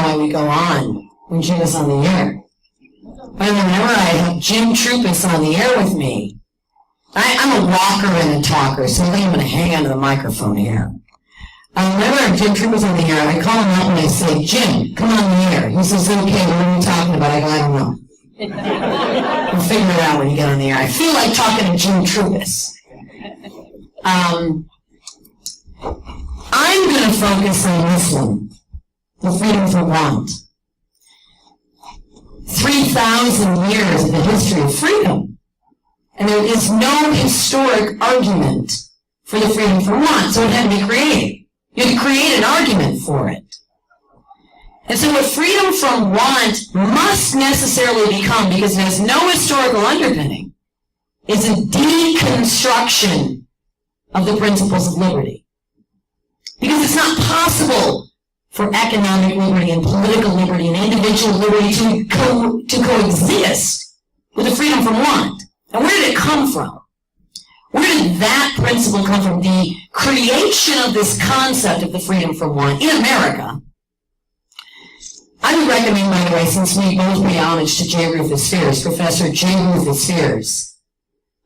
I would go on when Jim was on the air. But whenever I have Jim Troupis on the air with me, I'm a walker and a talker, so I think I'm going to hang onto the microphone here. Whenever I have Jim Troupis on the air, I call him up and I say, Jim, come on the air. He says, okay, what are you talking about? I go, I don't know. We'll figure it out when you get on the air. I feel like talking to Jim Troupis. I'm going to focus on this one, the freedom from want. 3,000 years of the history of freedom. And there is no historic argument for the freedom from want, so it had to be created. You had to create an argument for it. And so what freedom from want must necessarily become, because it has no historical underpinning, is a deconstruction of the principles of liberty. Because it's not possible for economic liberty and political liberty and individual liberty to coexist with the freedom from want. And where did it come from? Where did that principle come from? The creation of this concept of the freedom from want in America. I would recommend, by the way, since we both pay homage to J. Rufus Fears, Professor J. Rufus Fears,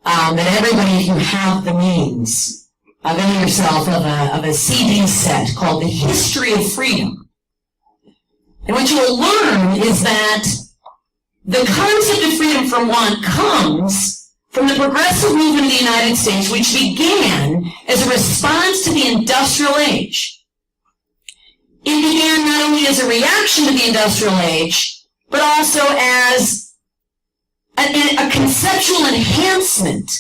that everybody, if you have the means, avail yourself of a CD set called The History of Freedom. And what you will learn is that the concept of freedom from want comes from the progressive movement of the United States, which began as a response to the industrial age. It began not only as a reaction to the industrial age, but also as a conceptual enhancement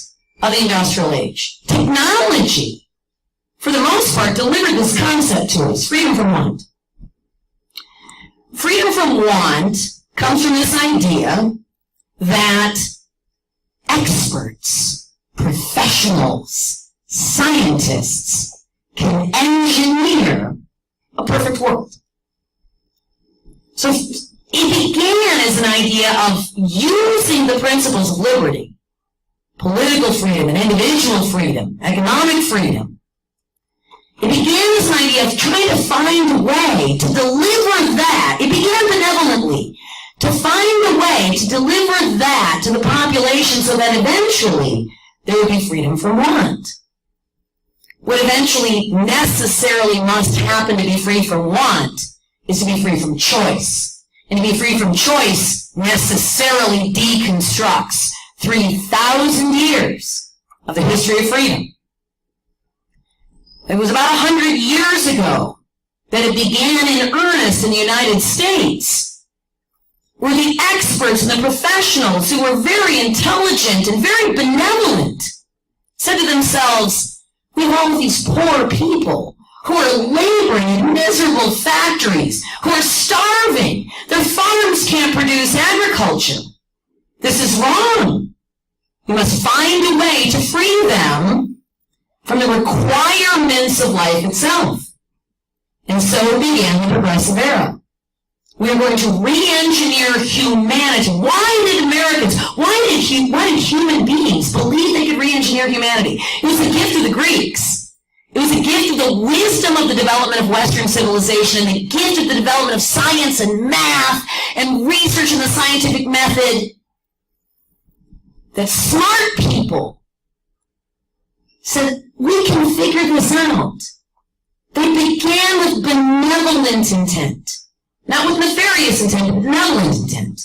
of the industrial age. Technology, for the most part, delivered this concept to us, freedom from want. Freedom from want comes from this idea that experts, professionals, scientists can engineer a perfect world. So it began as an idea of using the principles of liberty, political freedom and individual freedom, economic freedom. It began as an idea of trying to find a way to deliver that. It began benevolently, to find a way to deliver that to the population so that eventually there would be freedom from want. What eventually necessarily must happen to be free from want is to be free from choice. And to be free from choice necessarily deconstructs 3,000 years of the history of freedom. It was about 100 years ago that it began in earnest in the United States, where the experts and the professionals who were very intelligent and very benevolent said to themselves, we have all of these poor people who are laboring in miserable factories, who are starving. Their farms can't produce agriculture. This is wrong. We must find a way to free them from the requirements of life itself. And so began the progressive era. We are going to re-engineer humanity. Why did human beings believe they could re-engineer humanity? It was a gift of the Greeks. It was a gift of the wisdom of the development of Western civilization and the gift of the development of science and math and research in the scientific method, that smart people said, we can figure this out. They began with benevolent intent. Not with nefarious intent, but benevolent intent.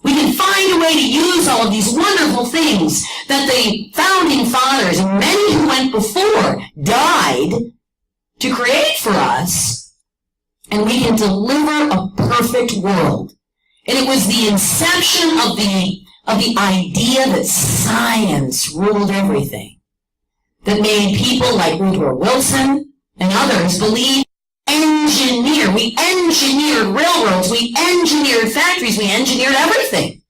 We can find a way to use all of these wonderful things that the founding fathers and many who went before died to create for us, and we can deliver a perfect world. And it was the inception of the idea that science ruled everything that made people like Woodrow Wilson and others believe we engineered railroads, we engineered factories, we engineered everything.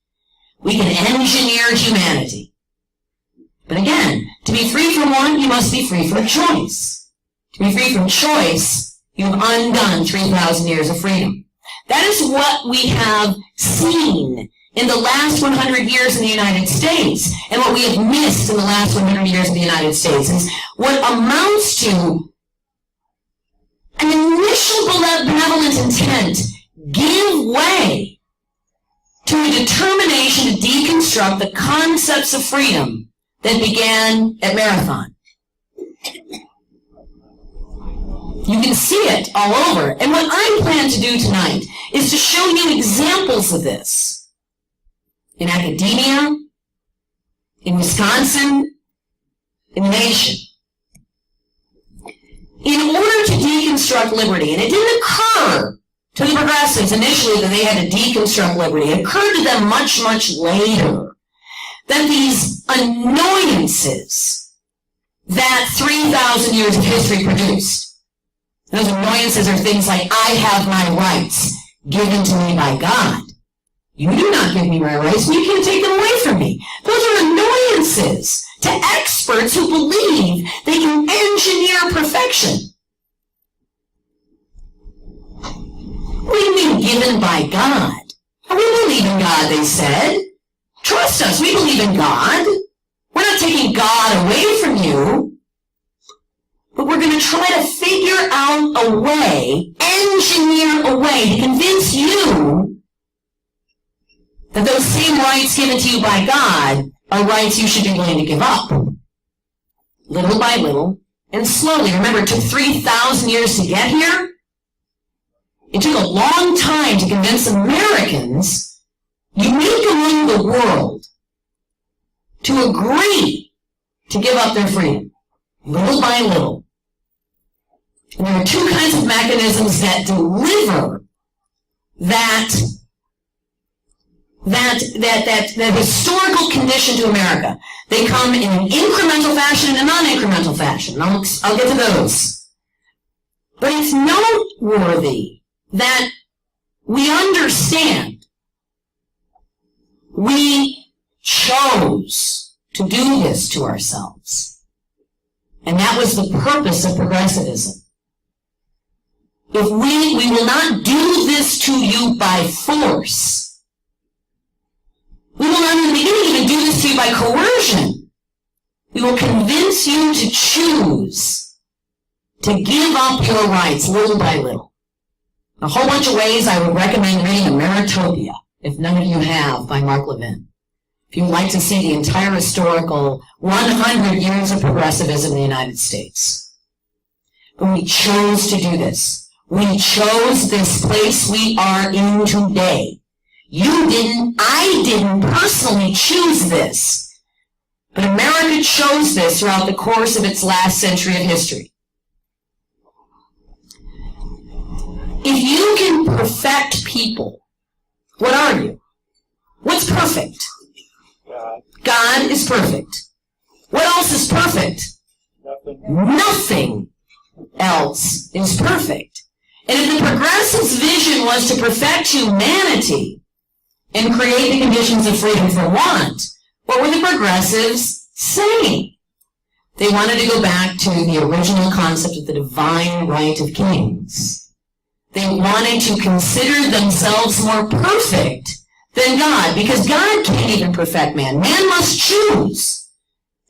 We can engineer humanity. But again, to be free from one, you must be free from choice. To be free from choice, you've undone 3,000 years of freedom. That is what we have seen in the last 100 years in the United States, and what we have missed in the last 100 years in the United States is what amounts to an initial benevolent intent give way to a determination to deconstruct the concepts of freedom that began at Marathon. You can see it all over. And what I plan to do tonight is to show you examples of this in academia, in Wisconsin, in the nation. In order to deconstruct liberty, and it didn't occur to the progressives initially that they had to deconstruct liberty. It occurred to them much, much later that these annoyances that 3,000 years of history produced, those annoyances are things like, I have my rights given to me by God. You do not give me my rights, and you can't take them away from me. Those are annoyances to experts who believe they can engineer perfection. What do you mean, given by God? We believe in God, they said. Trust us, we believe in God. We're not taking God away from you. But we're going to try to figure out a way, engineer a way to convince you that those same rights given to you by God are rights you should be willing to give up. Little by little and slowly. Remember, it took 3,000 years to get here. It took a long time to convince Americans, unique among the world, to agree to give up their freedom. Little by little. And there are two kinds of mechanisms that deliver that historical condition to America. They come in an incremental fashion and a non-incremental fashion. I'll get to those. But it's noteworthy that we understand we chose to do this to ourselves. And that was the purpose of progressivism. If we will not do this to you by force. We will not in the beginning even do this to you by coercion. We will convince you to choose to give up your rights little by little. A whole bunch of ways I would recommend reading Ameritopia, if none of you have, by Mark Levin. If you'd like to see the entire historical 100 years of progressivism in the United States. But we chose to do this. We chose this place we are in today. You didn't, I didn't personally choose this. But America chose this throughout the course of its last century of history. If you can perfect people, what are you? What's perfect? God is perfect. What else is perfect? Nothing else is perfect. And if the progressives' vision was to perfect humanity and create the conditions of freedom for want, what were the progressives saying? They wanted to go back to the original concept of the divine right of kings. They wanted to consider themselves more perfect than God, because God can't even perfect man. Man must choose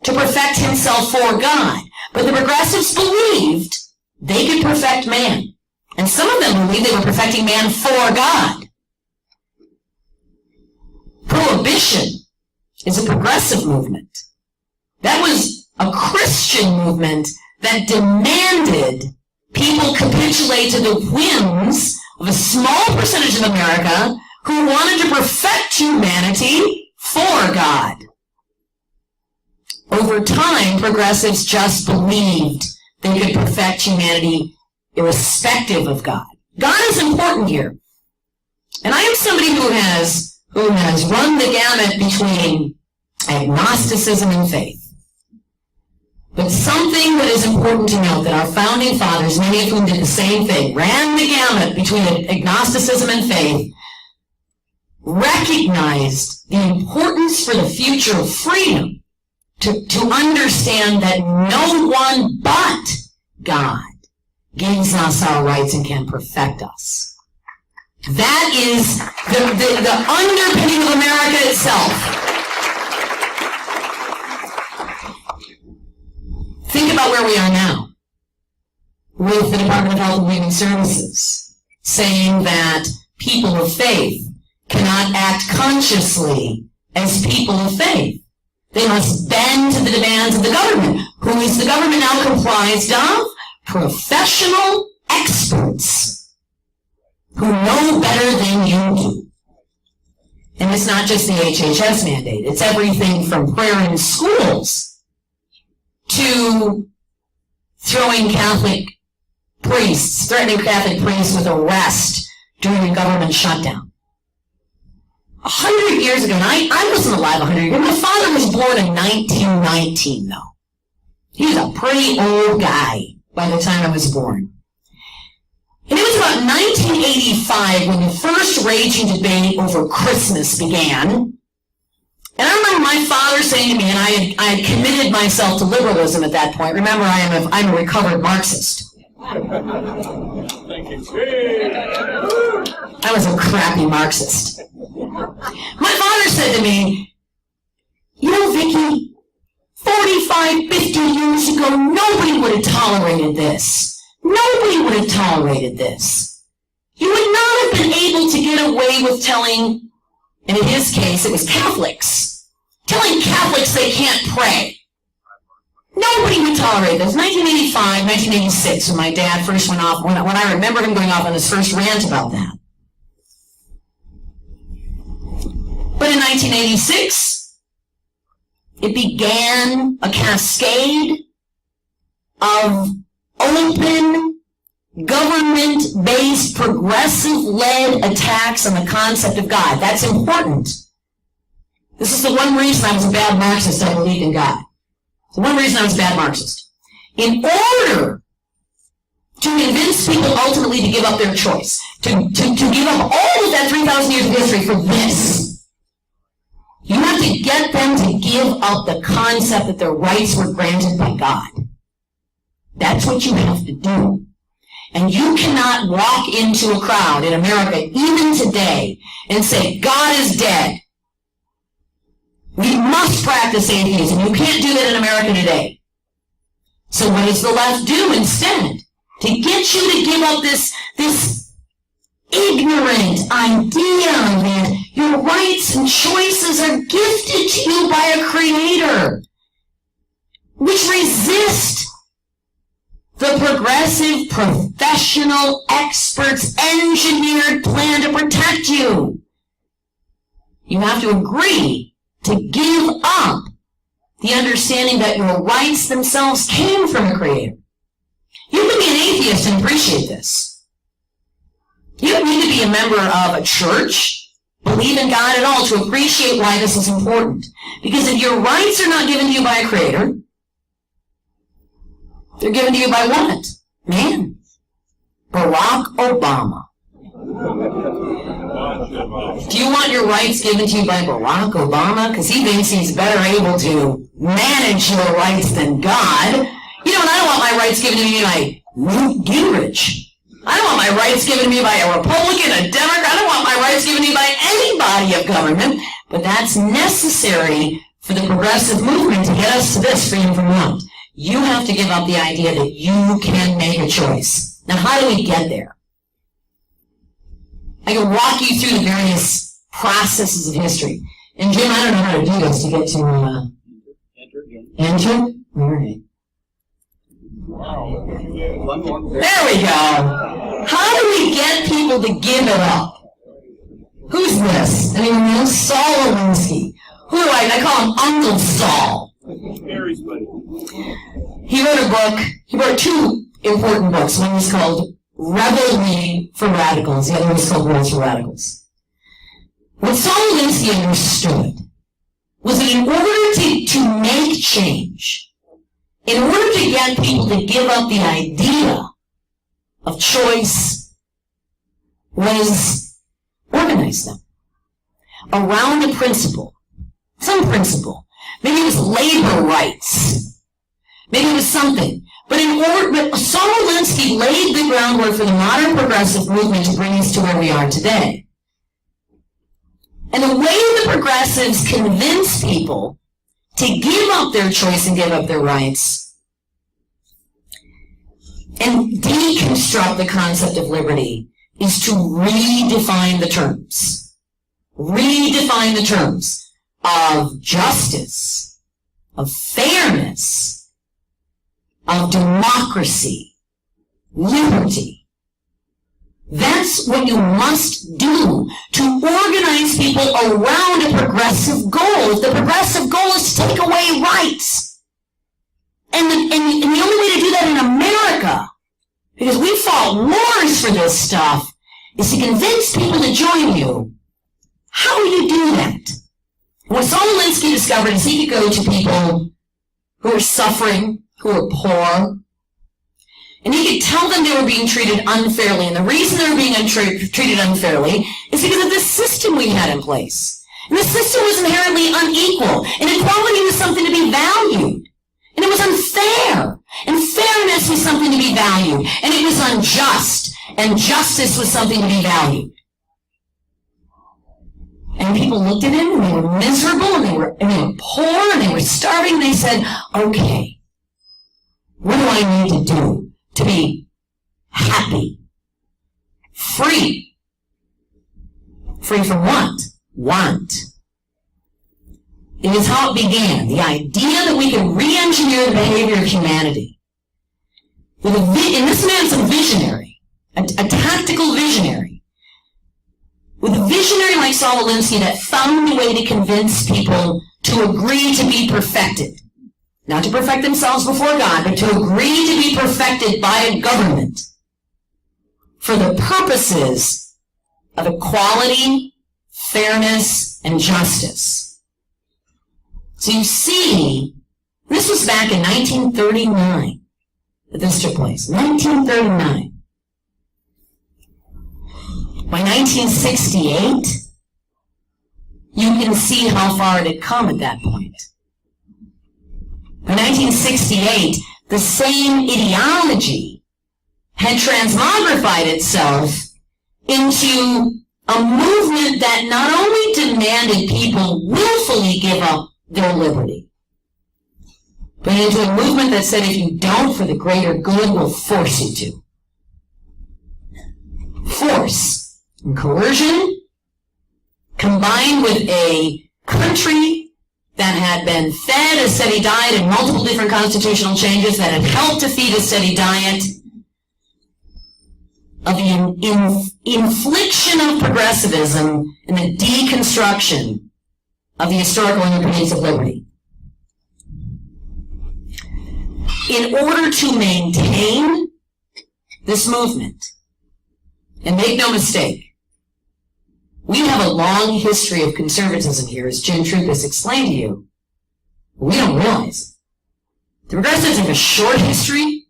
to perfect himself for God. But the progressives believed they could perfect man. And some of them believed they were perfecting man for God. Prohibition is a progressive movement. That was a Christian movement that demanded people capitulate to the whims of a small percentage of America who wanted to perfect humanity for God. Over time, progressives just believed they could perfect humanity irrespective of God. God is important here. And I am somebody who has run the gamut between agnosticism and faith. But something that is important to note, that our founding fathers, many of whom did the same thing, ran the gamut between agnosticism and faith, recognized the importance for the future of freedom to understand that no one but God gives us our rights and can perfect us. That is the underpinning of America itself. Think about where we are now with the Department of Health and Human Services saying that people of faith cannot act consciously as people of faith. They must bend to the demands of the government. Who is the government now comprised of? Professional experts who know better than you do. And it's not just the HHS mandate. It's everything from prayer in schools to threatening Catholic priests with arrest during a government shutdown. 100 years ago, and I wasn't alive 100 years ago. My father was born in 1919, though. He was a pretty old guy by the time I was born. And it was about 1985 when the first raging debate over Christmas began. And I remember my father saying to me, and I had committed myself to liberalism at that point. Remember, I'm a recovered Marxist. Thank you. I was a crappy Marxist. My father said to me, you know, Vicki, 45, 50 years ago, nobody would have tolerated this. Nobody would have tolerated this. You would not have been able to get away with telling, and in his case, it was Catholics, telling Catholics they can't pray. Nobody would tolerate this. 1985, 1986, when my dad first went off, when I remember him going off on his first rant about that. But in 1986, it began a cascade of open, government-based, progressive-led attacks on the concept of God. That's important. This is the one reason I was a bad Marxist. I believed in God. The one reason I was a bad Marxist. In order to convince people ultimately to give up their choice, to give up all of that 3,000 years of history for this, you have to get them to give up the concept that their rights were granted by God. That's what you have to do. And you cannot walk into a crowd in America, even today, and say, God is dead. We must practice atheism. You can't do that in America today. So what does the left do instead? To get you to give up this ignorant idea that your rights and choices are gifted to you by a creator, which resist the progressive, professional, experts, engineered plan to protect you. You have to agree to give up the understanding that your rights themselves came from a creator. You can be an atheist and appreciate this. You don't need to be a member of a church, believe in God at all, to appreciate why this is important. Because if your rights are not given to you by a creator, they're given to you by what? Man. Barack Obama. Do you want your rights given to you by Barack Obama? Because he thinks he's better able to manage your rights than God. You know, and I don't want my rights given to me by Newt Gingrich. I don't want my rights given to me by a Republican, a Democrat. I don't want my rights given to me by any body of government. But that's necessary for the progressive movement to get us to this freedom from want. You have to give up the idea that you can make a choice. Now, how do we get there? I can walk you through the various processes of history. And Jim, I don't know how to do this to get to enter. All right. There we go. How do we get people to give it up? Who's this? Anyone know? Saul Alinsky. Who do I call him Uncle Saul. Harry's buddy. He wrote a book. He wrote two important books. One was called Revelry for Radicals. The other was called Rules for Radicals. What Saul Alinsky understood was that in order to make change, in order to get people to give up the idea of choice, was organize them around a principle, some principle. Maybe it was labor rights. Maybe it was something. But Saul Alinsky laid the groundwork for the modern progressive movement to bring us to where we are today. And the way the progressives convince people to give up their choice and give up their rights and deconstruct the concept of liberty is to redefine the terms. Redefine the terms of justice, of fairness, of democracy, liberty. That's what you must do to organize people around a progressive goal. If the progressive goal is to take away rights, and the only way to do that in America, because we fought wars for this stuff, is to convince people to join you. How do you do that? What Saul Alinsky discovered is he could go to people who are suffering, who are poor, and he could tell them they were being treated unfairly. And the reason they were being treated unfairly is because of the system we had in place. And the system was inherently unequal. And equality was something to be valued. And it was unfair. And fairness was something to be valued. And it was unjust. And justice was something to be valued. And people looked at him, and they were miserable, and they were poor, and they were starving, and they said, okay, what do I need to do to be happy? Free. Free from what? Want. It is how it began. The idea that we can re-engineer the behavior of humanity. And this man's a visionary, a tactical visionary. With a visionary like Saul Alinsky that found a way to convince people to agree to be perfected. Not to perfect themselves before God, but to agree to be perfected by a government for the purposes of equality, fairness, and justice. So you see, this was back in 1939 that this took place. 1939. By 1968, you can see how far it had come at that point. By 1968, the same ideology had transmogrified itself into a movement that not only demanded people willfully give up their liberty, but into a movement that said if you don't, for the greater good, we'll force you to. Force and coercion, combined with a country that had been fed a steady diet and multiple different constitutional changes that had helped to feed a steady diet of the infliction of progressivism and the deconstruction of the historical underpinnings of liberty. In order to maintain this movement, and make no mistake, we have a long history of conservatism here, as Jim Troupis explained to you. We don't realize it. The progressives have a short history,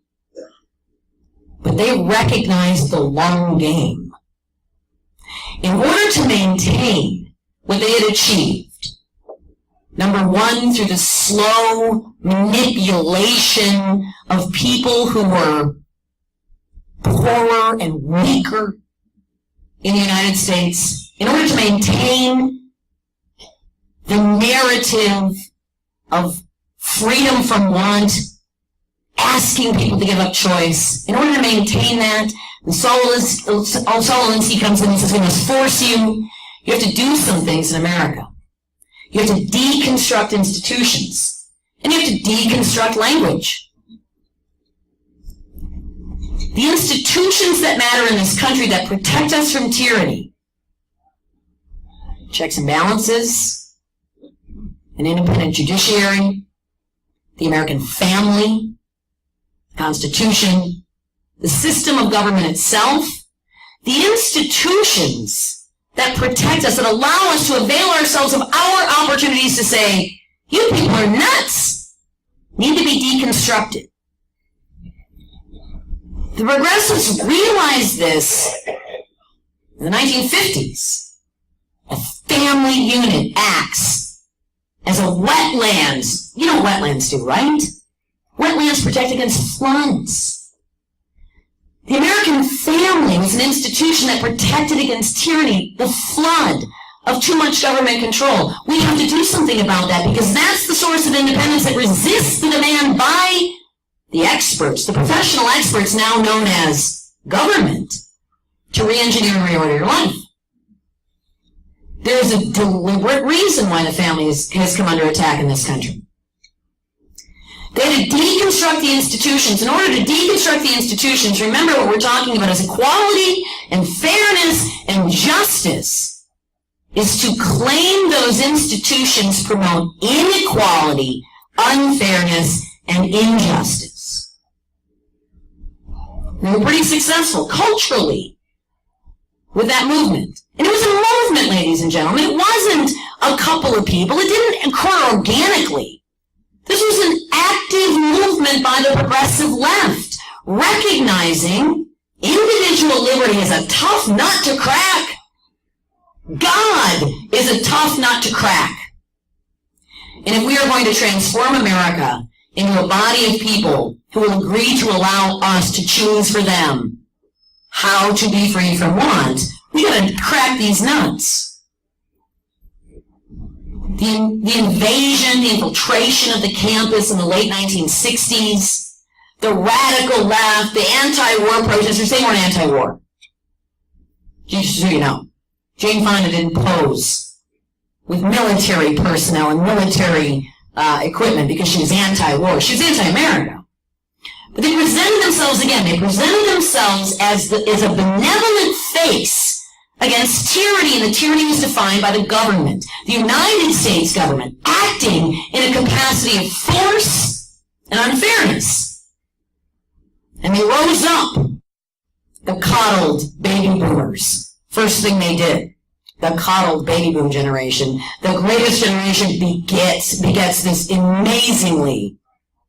but they recognize the long game. In order to maintain what they had achieved, number one, through the slow manipulation of people who were poorer and weaker in the United States, in order to maintain the narrative of freedom from want, asking people to give up choice, in order to maintain that, and Saul Alinsky comes in and says, we must force you. You have to do some things in America. You have to deconstruct institutions, and you have to deconstruct language. The institutions that matter in this country that protect us from tyranny, checks and balances, an independent judiciary, the American family, Constitution, the system of government itself, the institutions that protect us, that allow us to avail ourselves of our opportunities to say, you people are nuts, need to be deconstructed. The progressives realized this in the 1950s. A family unit acts as a wetlands. You know what wetlands do, right? Wetlands protect against floods. The American family was an institution that protected against tyranny, the flood of too much government control. We have to do something about that because that's the source of independence that resists the demand by the experts, the professional experts now known as government, to re-engineer and reorder your life. There's a deliberate reason why the family has come under attack in this country. They had to deconstruct the institutions. In order to deconstruct the institutions, remember what we're talking about is equality and fairness and justice is to claim those institutions promote inequality, unfairness, and injustice. They were pretty successful culturally with that movement. And it was a movement, ladies and gentlemen. It wasn't a couple of people. It didn't occur organically. This was an active movement by the progressive left, recognizing individual liberty is a tough nut to crack. God is a tough nut to crack. And if we are going to transform America into a body of people who will agree to allow us to choose for them how to be free from want, we gotta crack these nuts. The invasion, the infiltration of the campus in the late 1960s, the radical left, the anti-war protesters, they weren't anti-war. Just so you know, Jane Fonda didn't pose with military personnel and military equipment because she was anti-war. She was anti-America. But they presented themselves again. They presented themselves as a benevolent face against tyranny, and the tyranny was defined by the government, the United States government, acting in a capacity of force and unfairness. And they rose up, the coddled baby boomers. First thing they did, the coddled baby boom generation, the greatest generation begets this amazingly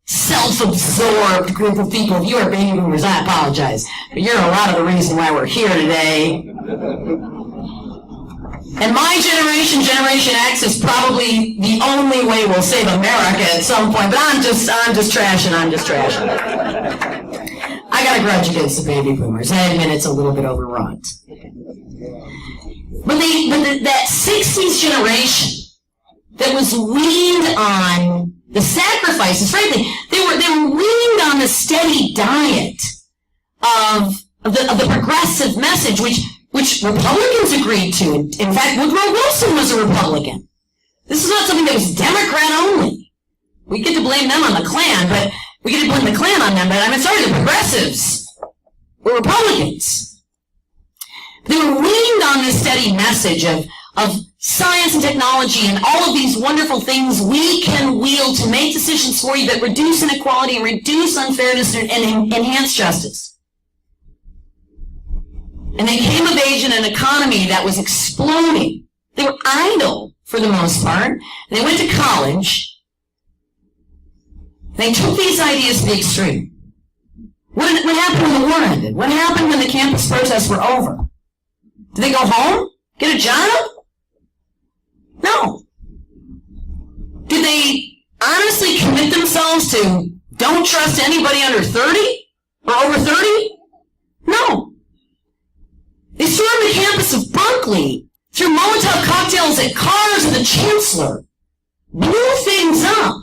self-absorbed group of people. If you are baby boomers, I apologize, but you're a lot of the reason why we're here today. And my generation, Generation X, is probably the only way we'll save America at some point, but I'm just trashing. I got a grudge against the baby boomers. I admit it's a little bit overwrought. But that 60s generation that was weaned on the sacrifices, frankly, they were weaned on the steady diet of the progressive message, which Republicans agreed to. In fact, Woodrow Wilson was a Republican. This is not something that was Democrat only. We get to blame them on the Klan, but we get to blame the Klan on them, but the progressives were Republicans. They were weaned on this steady message of science and technology and all of these wonderful things we can wield to make decisions for you that reduce inequality and reduce unfairness and enhance justice. And they came of age in an economy that was exploding. They were idle, for the most part. And they went to college. They took these ideas to the extreme. What happened when the war ended? What happened when the campus protests were over? Did they go home? Get a job? No. Did they honestly commit themselves to don't trust anybody under 30? Or over 30? No. They stormed the campus of Berkeley, threw Molotov cocktails at cars of the chancellor, blew things up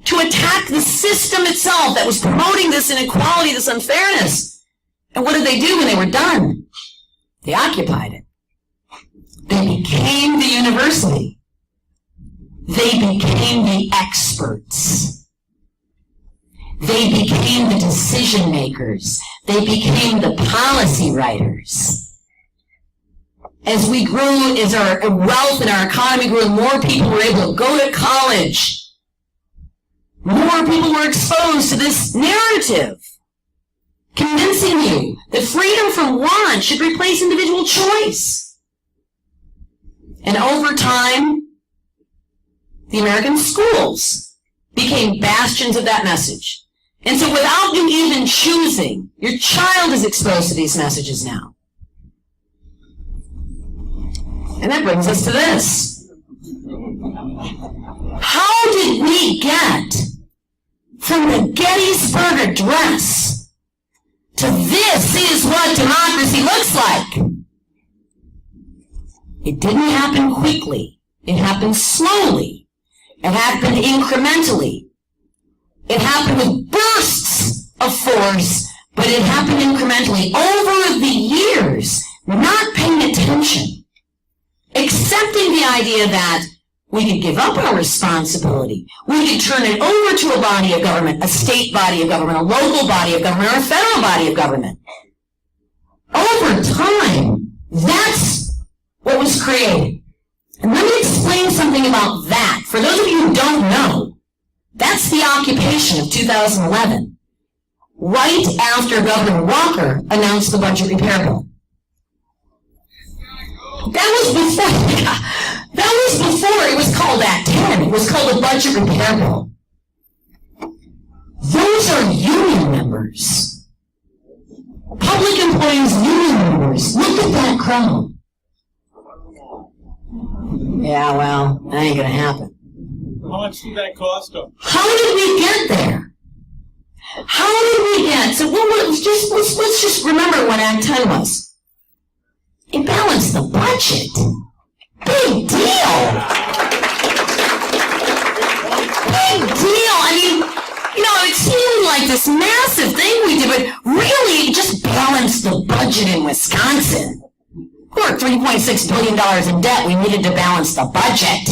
to attack the system itself that was promoting this inequality, this unfairness. And what did they do when they were done? They occupied it. They became the university. They became the experts. They became the decision makers. They became the policy writers. As we grew, as our wealth and our economy grew, and more people were able to go to college, more people were exposed to this narrative, convincing you that freedom from want should replace individual choice. And over time, the American schools became bastions of that message. And so without you even choosing, your child is exposed to these messages now. And that brings us to this. How did we get from the Gettysburg Address to this is what democracy looks like? It didn't happen quickly. It happened slowly. It happened incrementally. It happened with bursts of force, but it happened incrementally over the years, not paying attention, accepting the idea that we could give up our responsibility. We could turn it over to a body of government, a state body of government, a local body of government, or a federal body of government. Over time, that's what was created. And let me explain something about that. For those of you who don't know, that's the occupation of 2011, right after Governor Walker announced the budget repair bill. That was before it was called Act 10. It was called the budget repair bill. Those are union members. Public employees, union members. Look at that crowd. Yeah, well, that ain't gonna happen. How much did that cost them? How did we get there? How did we get? So let's just remember what Act 10 was. It balanced the budget. Big deal. Big deal. I mean, it seemed like this massive thing we did, but really it just balanced the budget in Wisconsin. We're $3.6 billion in debt. We needed to balance the budget.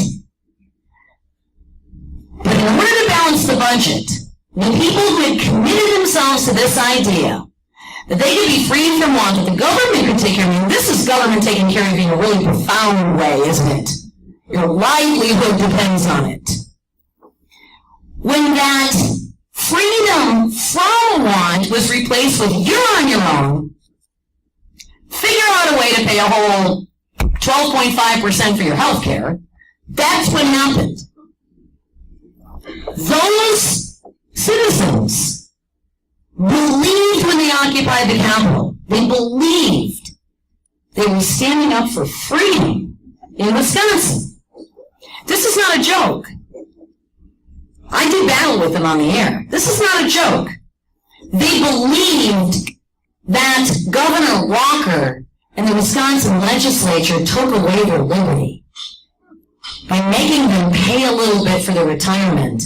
But in order to balance the budget, the people who had committed themselves to this idea that they could be freed from want, that the government could take care of you. This is government taking care of you in a really profound way, isn't it? Your livelihood depends on it. When that freedom from want was replaced with you're on your own, figure out a way to pay a whole 12.5% for your health care, that's what happened. Those citizens believed when they occupied the Capitol. They believed they were standing up for freedom in Wisconsin. This is not a joke. I did battle with them on the air. This is not a joke. They believed that Governor Walker and the Wisconsin legislature took away their liberty by making them pay a little bit for their retirement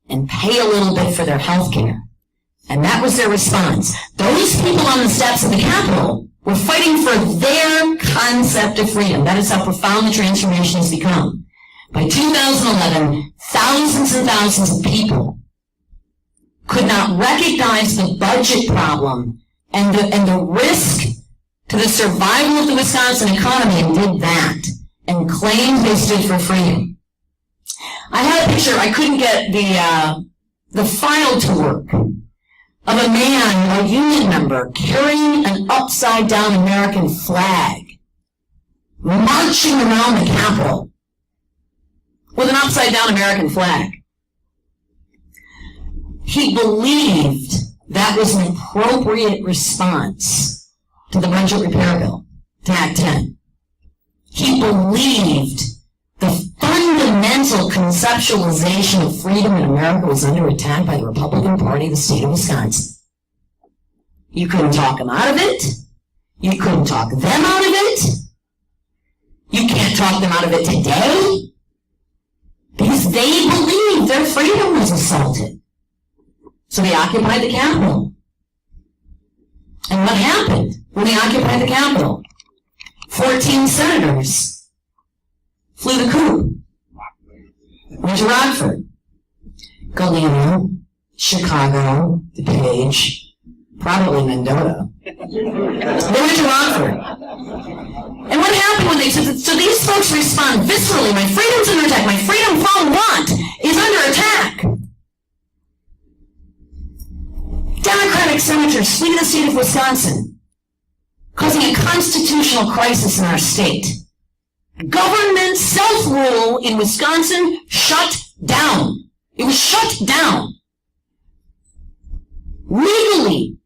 and pay a little bit for their health care. And that was their response. Those people on the steps of the Capitol were fighting for their concept of freedom. That is how profound the transformation has become. By 2011, thousands and thousands of people could not recognize the budget problem and the risk to the survival of the Wisconsin economy and did that and claimed they stood for freedom. I had a picture, I couldn't get the file to work, of a man, a union member, carrying an upside-down American flag, marching around the Capitol with an upside-down American flag. He believed that was an appropriate response to the budget repair bill, to Act 10. He believed the fundamental conceptualization of freedom in America was under attack by the Republican Party of the state of Wisconsin. You couldn't talk them out of it. You couldn't talk them out of it. You can't talk them out of it today because they believed their freedom was assaulted. So they occupied the Capitol. And what happened when they occupied the Capitol? 14 senators flew the coop. Went to Rockford, Galena, Chicago, DuPage, probably Mendota. They went to Rockford. And what happened when so these folks respond viscerally, my freedom's under attack, my freedom from want is under attack. Democratic senators flee the state of Wisconsin, causing a constitutional crisis in our state. Government self-rule in Wisconsin shut down. It was shut down. Legally,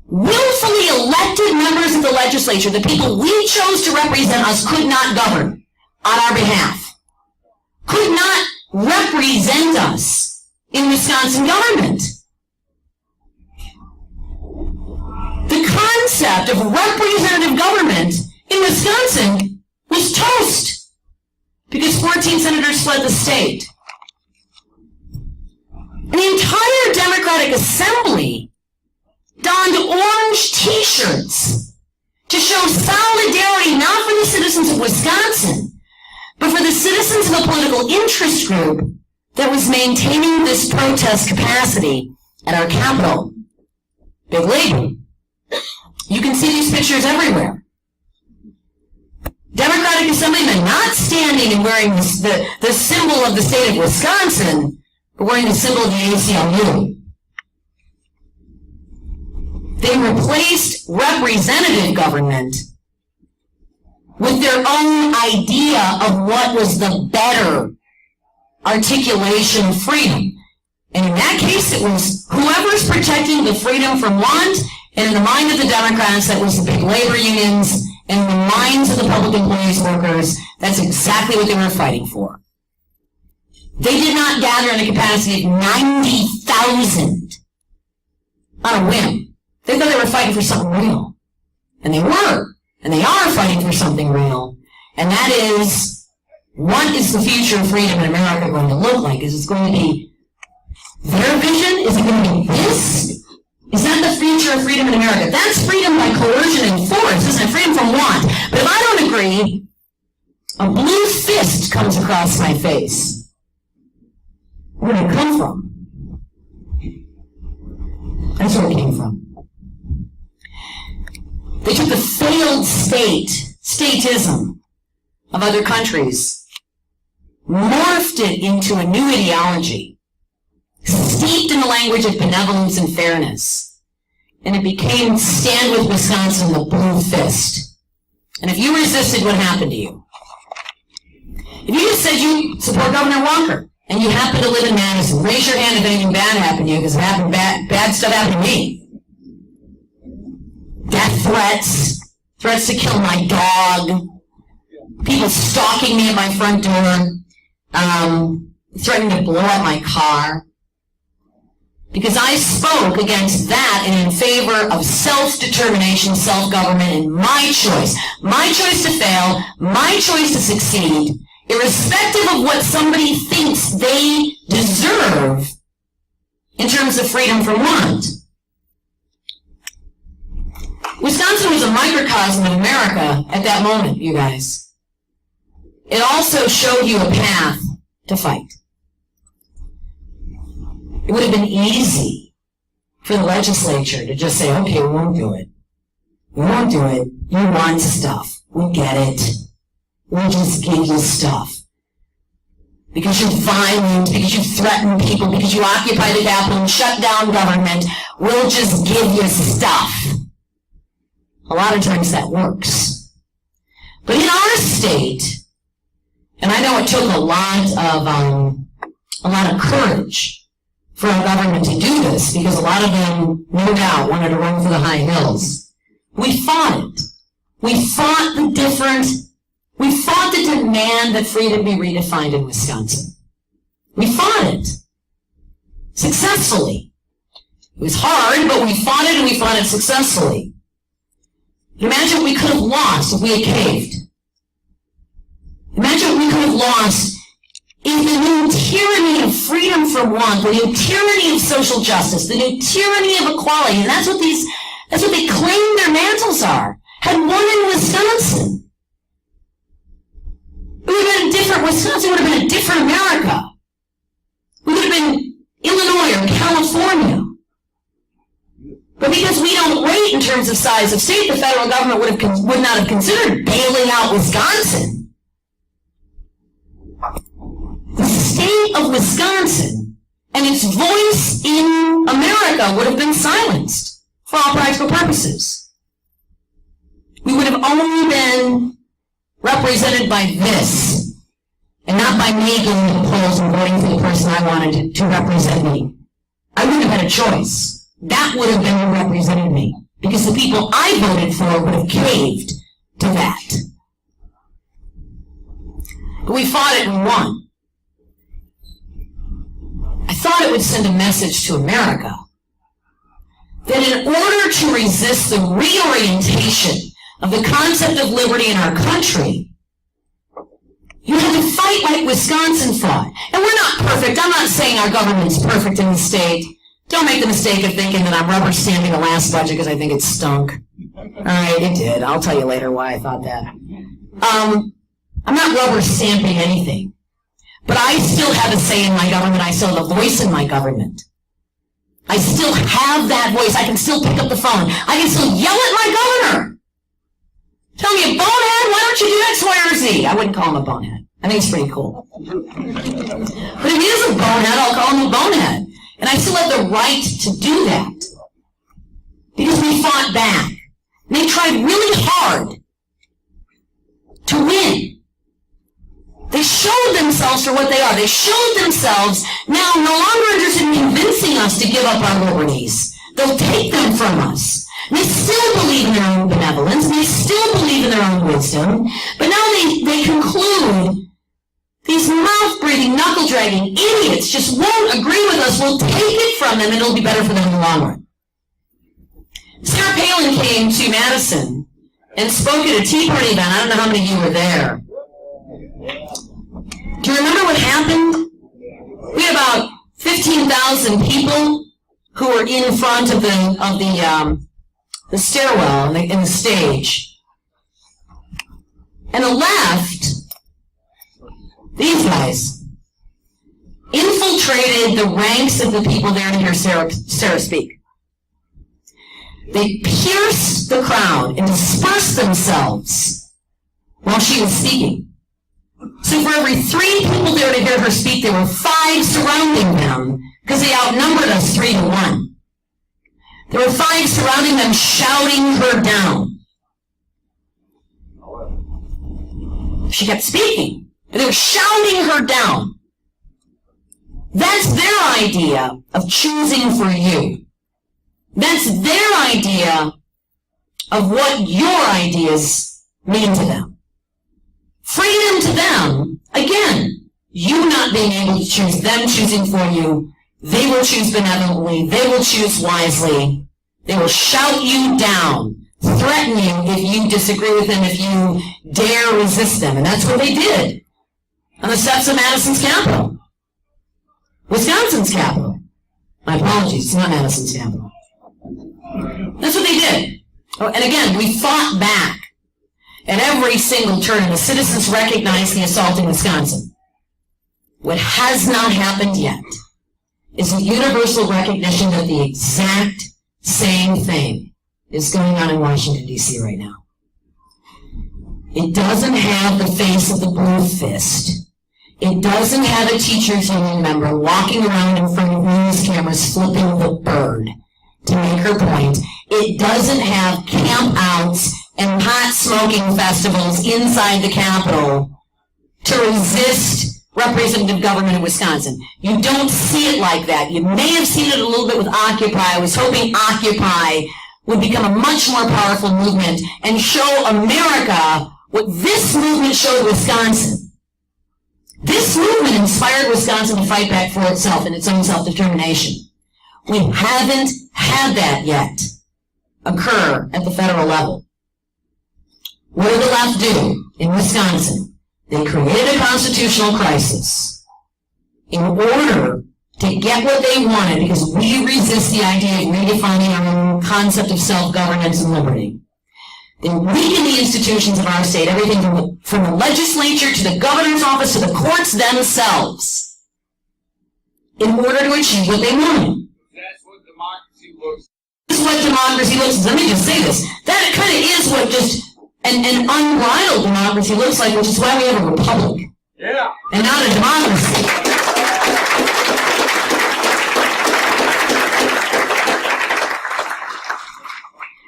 willfully elected members of the legislature, the people we chose to represent us, could not govern on our behalf. Could not represent us in Wisconsin government. The concept of representative government in Wisconsin was toast because 14 senators fled the state. And the entire Democratic Assembly donned orange t-shirts to show solidarity not for the citizens of Wisconsin, but for the citizens of a political interest group that was maintaining this protest capacity at our capital, Big Labor. You can see these pictures everywhere. Democratic Assemblymen not standing and wearing the symbol of the state of Wisconsin, but wearing the symbol of the ACLU. They replaced representative government with their own idea of what was the better articulation of freedom. And in that case, it was whoever's protecting the freedom from want, and in the mind of the Democrats, that was the big labor unions, and in the minds of the public employees workers, that's exactly what they were fighting for. They did not gather in a capacity of 90,000 on a whim. They thought they were fighting for something real. And they were. And they are fighting for something real. And that is, what is the future of freedom in America going to look like? Is it going to be their vision? Is it going to be this? Is that the future of freedom in America? That's freedom by coercion and force, isn't it? Freedom from want. But if I don't agree, a blue fist comes across my face. Where did it come from? That's where it came from. They took the failed statism of other countries, morphed it into a new ideology, steeped in the language of benevolence and fairness, and it became Stand With Wisconsin, the blue fist. And if you resisted, what happened to you? If you just said you support Governor Walker, and you happen to live in Madison, raise your hand if anything bad happened to you, because bad stuff happened to me. Death threats to kill my dog, people stalking me at my front door, threatening to blow up my car. Because I spoke against that and in favor of self-determination, self-government, and my choice. My choice to fail, my choice to succeed, irrespective of what somebody thinks they deserve in terms of freedom from want. Wisconsin was a microcosm of America at that moment, you guys. It also showed you a path to fight. It would have been easy for the legislature to just say, okay, we won't do it. We won't do it. You want stuff. We get it. We'll just give you stuff. Because you're violent, because you threaten people, because you occupy the Capitol and shut down government, we'll just give you stuff. A lot of times that works. But in our state, and I know it took a lot of courage for our government to do this, because a lot of them, no doubt, wanted to run for the high hills. We fought it. We fought the demand that freedom be redefined in Wisconsin. We fought it. Successfully. It was hard, but we fought it, and we fought it successfully. Imagine what we could have lost if we had caved. Imagine what we could have lost if the new tyranny of freedom from want, the new tyranny of social justice, the new tyranny of equality, and that's what they claim their mantles are, had won in Wisconsin. It would have been a different Wisconsin, would have been a different America. We would have been Illinois or California. But because we don't rate in terms of size of state, the federal government would not have considered bailing out Wisconsin. The state of Wisconsin and its voice in America would have been silenced for all practical purposes. We would have only been represented by this, and not by me getting the polls and voting for the person I wanted to represent me. I wouldn't have had a choice. That would have been who represented me, because the people I voted for would have caved to that. But we fought it and won. I thought it would send a message to America that in order to resist the reorientation of the concept of liberty in our country, you have to fight like Wisconsin fought. And we're not perfect. I'm not saying our government's perfect in the state. Don't make the mistake of thinking that I'm rubber stamping the last budget because I think it stunk. All right, it did. I'll tell you later why I thought that. I'm not rubber stamping anything. But I still have a say in my government. I still have a voice in my government. I still have that voice. I can still pick up the phone. I can still yell at my governor. Tell me, a bonehead, why don't you do X, Y, or Z? I wouldn't call him a bonehead. I think it's pretty cool. But if he is a bonehead, I'll call him a bonehead. And I still have the right to do that. Because we fought back. And they tried really hard to win. They showed themselves for what they are. They showed themselves now no longer interested in convincing us to give up our liberties. They'll take them from us. They still believe in their own benevolence. They still believe in their own wisdom. But now they conclude these mouth-breathing, knuckle-dragging idiots just won't agree with us. We'll take it from them and it'll be better for them in the long run. Sarah Palin came to Madison and spoke at a Tea Party event. I don't know how many of you were there. Do you remember what happened? We had about 15,000 people who were in front of the stairwell and the stage. And the left, these guys, infiltrated the ranks of the people there to hear Sarah speak. They pierced the crowd and dispersed themselves while she was speaking. So for every 3 people there to hear her speak, there were 5 surrounding them because they outnumbered us 3-1. There were 5 surrounding them shouting her down. She kept speaking, but they were shouting her down. That's their idea of choosing for you. That's their idea of what your ideas mean to them. Freedom to them, again, you not being able to choose, them choosing for you. They will choose benevolently. They will choose wisely. They will shout you down, threaten you if you disagree with them, if you dare resist them. And that's what they did on the steps of Madison's Capitol. Wisconsin's Capitol. My apologies, it's not Madison's Capitol. That's what they did. Oh, and again, we fought back. At every single turn, the citizens recognized the assault in Wisconsin. What has not happened yet is a universal recognition that the exact same thing is going on in Washington, D.C. right now. It doesn't have the face of the blue fist. It doesn't have a teachers union member walking around in front of news cameras flipping the bird to make her point. It doesnn't have campouts and pot smoking festivals inside the Capitol to resist representative government in Wisconsin. You don't see it like that. You may have seen it a little bit with Occupy. I was hoping Occupy would become a much more powerful movement and show America what this movement showed Wisconsin. This movement inspired Wisconsin to fight back for itself and its own self-determination. We haven't had that yet occur at the federal level. What did the left do in Wisconsin? They created a constitutional crisis in order to get what they wanted because we resist the idea of redefining our own concept of self-governance and liberty. They weaken the institutions of our state, everything from the legislature to the governor's office to the courts themselves, in order to achieve what they wanted. That's what democracy looks like. This is what democracy looks like. Let me just say this. That kind of is what just an unbridled democracy looks like, which is why we have a republic. Yeah. And not a democracy.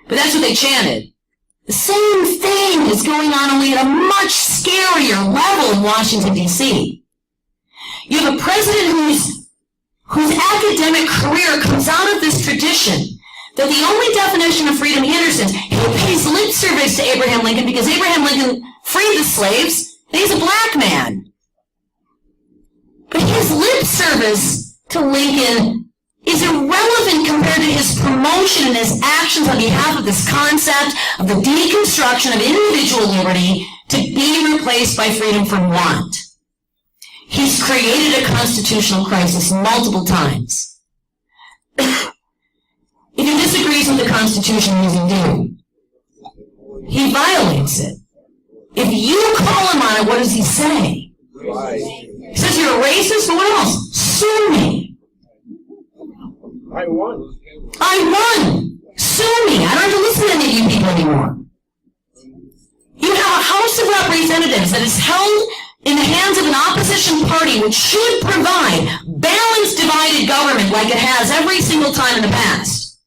But that's what they chanted. The same thing is going on, only at a much scarier level in Washington, D.C. You have a president whose academic career comes out of this tradition that the only definition of freedom he understands, he pays lip service to Abraham Lincoln because Abraham Lincoln freed the slaves, and he's a black man. But his lip service to Lincoln is irrelevant compared to his promotion and his actions on behalf of this concept of the deconstruction of individual liberty to be replaced by freedom from want. He's created a constitutional crisis multiple times. If he disagrees with the Constitution, what does he do? He violates it. If you call him on it, what does he say? He says you're a racist, but what else? Sue me. I won. Sue me. I don't have to listen to any of you people anymore. You have a House of Representatives that is held in the hands of an opposition party which should provide balanced divided government like it has every single time in the past.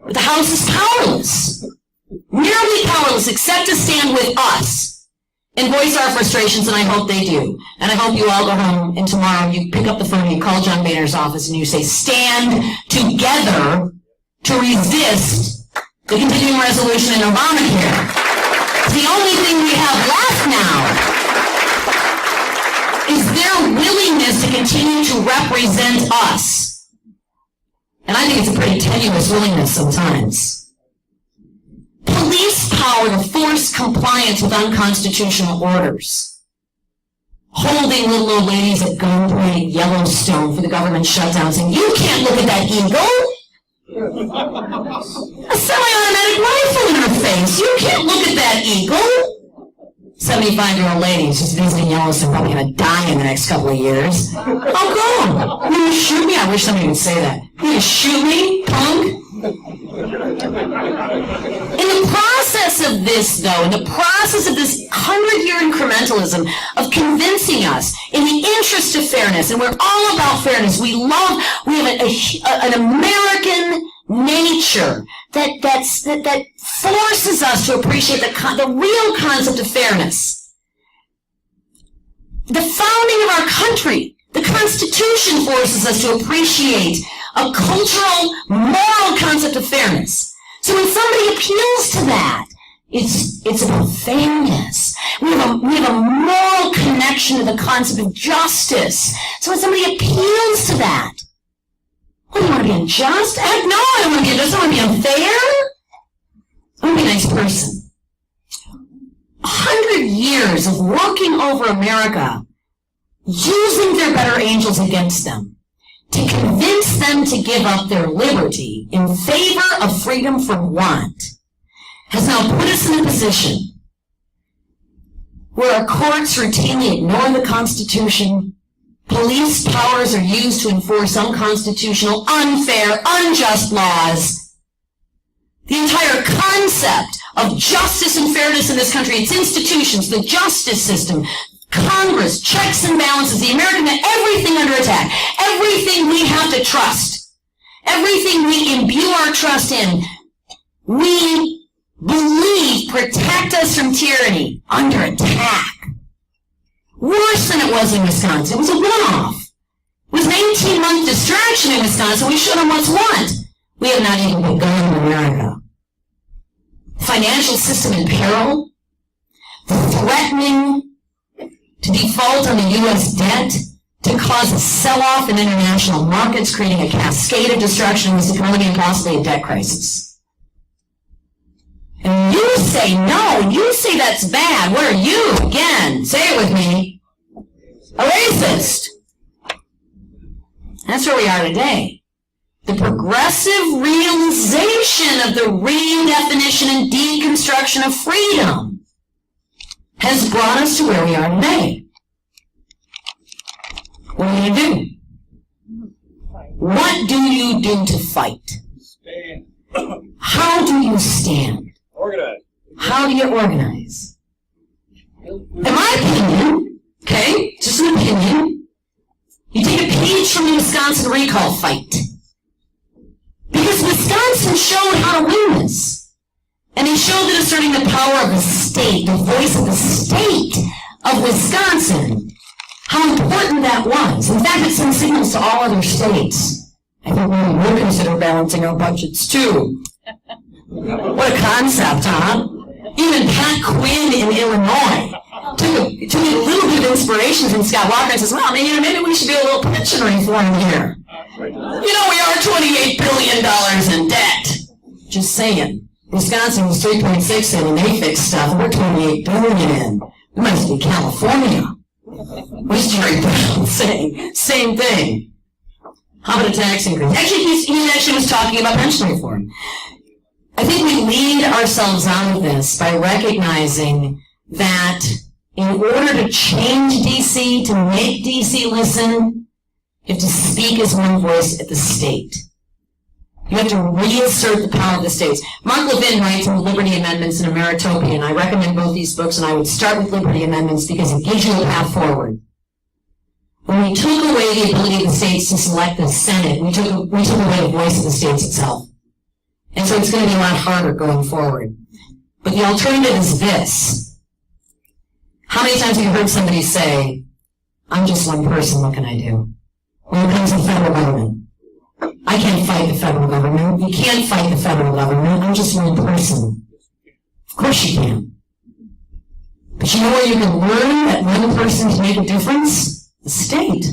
But the House is powerless. Nearly powerless except to stand with us and voice our frustrations, and I hope they do. And I hope you all go home and tomorrow you pick up the phone and you call John Boehner's office and you say, stand together to resist the continuing resolution in Obamacare. The only thing we have left now is their willingness to continue to represent us. And I think it's a pretty tenuous willingness sometimes. Police power to force compliance with unconstitutional orders. Holding little old ladies at gunpoint at Yellowstone for the government shutdown, saying, you can't look at that eagle. A semi-automatic rifle in her face. You can't look at that eagle. 75-year-old lady is just visiting Yellowstone, probably going to die in the next couple of years. How come? You gonna shoot me? I wish somebody would say that. You gonna shoot me, punk? In the process of this, though, in the process of this 100-year incrementalism of convincing us in the interest of fairness, and we're all about fairness, we have an American nature that forces us to appreciate the real concept of fairness. The founding of our country, the Constitution forces us to appreciate a cultural, moral concept of fairness. So when somebody appeals to that, it's about fairness. We have a moral connection to the concept of justice. So when somebody appeals to that, oh, you want to be unjust? Heck no, I don't want to be unjust. I want to be unfair. I want to be a nice person. 100 years of working over America, using their better angels against them, to convince them to give up their liberty in favor of freedom from want, has now put us in a position where our courts routinely ignore the Constitution, police powers are used to enforce unconstitutional, unfair, unjust laws. The entire concept of justice and fairness in this country, its institutions, the justice system, Congress, checks and balances, the American, everything under attack, everything we have to trust, everything we imbue our trust in, we believe protect us from tyranny, under attack. Worse than it was in Wisconsin. It was a one-off. It was an 18-month distraction in Wisconsin. We showed them what's what. We have not even begun in America. Financial system in peril, threatening to default on the U.S. debt, to cause a sell-off in international markets, creating a cascade of destruction in this economy and possibly a debt crisis. And you say no, you say that's bad. What are you? Again, say it with me. A racist. That's where we are today. The progressive realization of the redefinition and deconstruction of freedom has brought us to where we are today. What are you going to do? What do you do to fight? Stand. How do you stand? Organize. How do you organize? In my opinion, okay, just an opinion, you take a page from the Wisconsin recall fight. Because Wisconsin showed how to win this. And they showed that asserting the power of the state, the voice of the state of Wisconsin, how important that was. In fact, it sends signals to all other states. I think we will consider balancing our budgets too. What a concept, huh? Even Pat Quinn in Illinois took a little bit of inspiration from Scott Walker and says, well, maybe we should do a little pension reform here. We are $28 billion in debt. Just saying. Wisconsin was 3.6 in and they fixed stuff, and we're 28 billion in. We might as well be California. What's Jerry Brown saying? Same thing. How about a tax increase? Actually, he actually was talking about pension reform. I think we lead ourselves out of this by recognizing that in order to change D.C., to make D.C. listen, you have to speak as one voice at the state. You have to reassert the power of the states. Mark Levin writes in Liberty Amendments and Meritopia, and I recommend both these books, and I would start with Liberty Amendments because it gives you a path forward. When we took away the ability of the states to select the Senate, we took away the voice of the states itself. And so it's going to be a lot harder going forward. But the alternative is this. How many times have you heard somebody say, I'm just one person, what can I do? When it comes to the federal government. I can't fight the federal government. You can't fight the federal government. I'm just one person. Of course you can. But you know where you can learn that one person can make a difference? The state.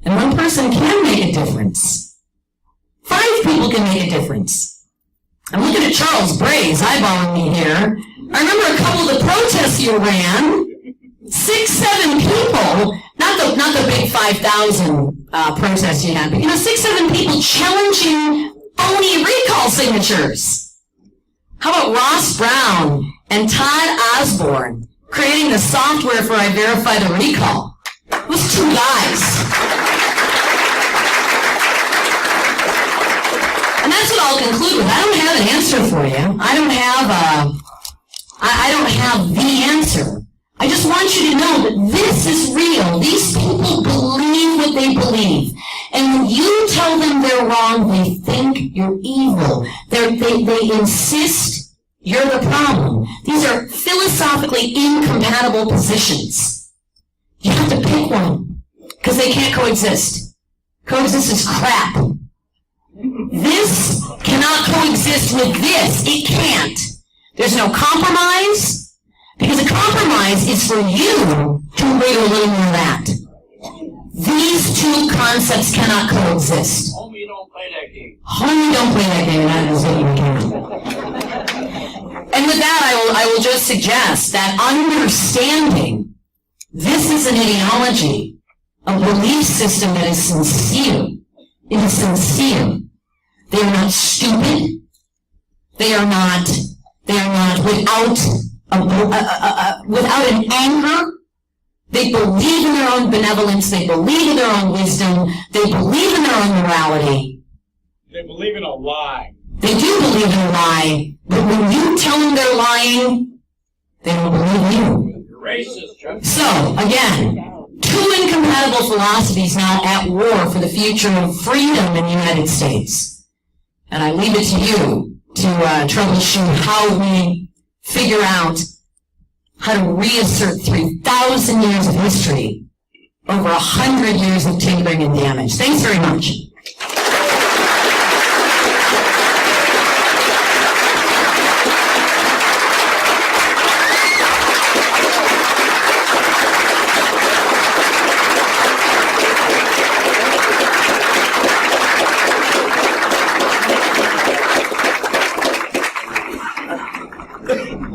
And one person can make a difference. 5 people can make a difference. I'm looking at Charles Bray's eyeballing me here. I remember a couple of the protests you ran. 6, 7 people, not the big 5,000 protests you had, but 6, 7 people challenging phony recall signatures. How about Ross Brown and Todd Osborne creating the software for I Verify the Recall? It was 2 guys. And that's what I'll conclude with. I don't have an answer for you. I don't have the answer. I just want you to know that this is real. These people believe what they believe. And when you tell them they're wrong, they think you're evil. They insist you're the problem. These are philosophically incompatible positions. You have to pick one, because they can't coexist. Coexist is crap. This cannot coexist with this. It can't. There's no compromise. Because a compromise is for you to agree to a little more of that. These 2 concepts cannot coexist. Homie, don't play that game. Homie, don't play that game, that is Vicki McKenna. And with that, I will just suggest that understanding this is an ideology, a belief system that is sincere. It is sincere. They are not stupid. They are not without an anger. They believe in their own benevolence. They believe in their own wisdom. They believe in their own morality. They believe in a lie. They do believe in a lie. But when you tell them they're lying, they don't believe you. You're racist, Chuck. So, again, 2 incompatible philosophies now at war for the future of freedom in the United States. And I leave it to you to troubleshoot how we figure out how to reassert 3,000 years of history over 100 years of tinkering and damage. Thanks very much.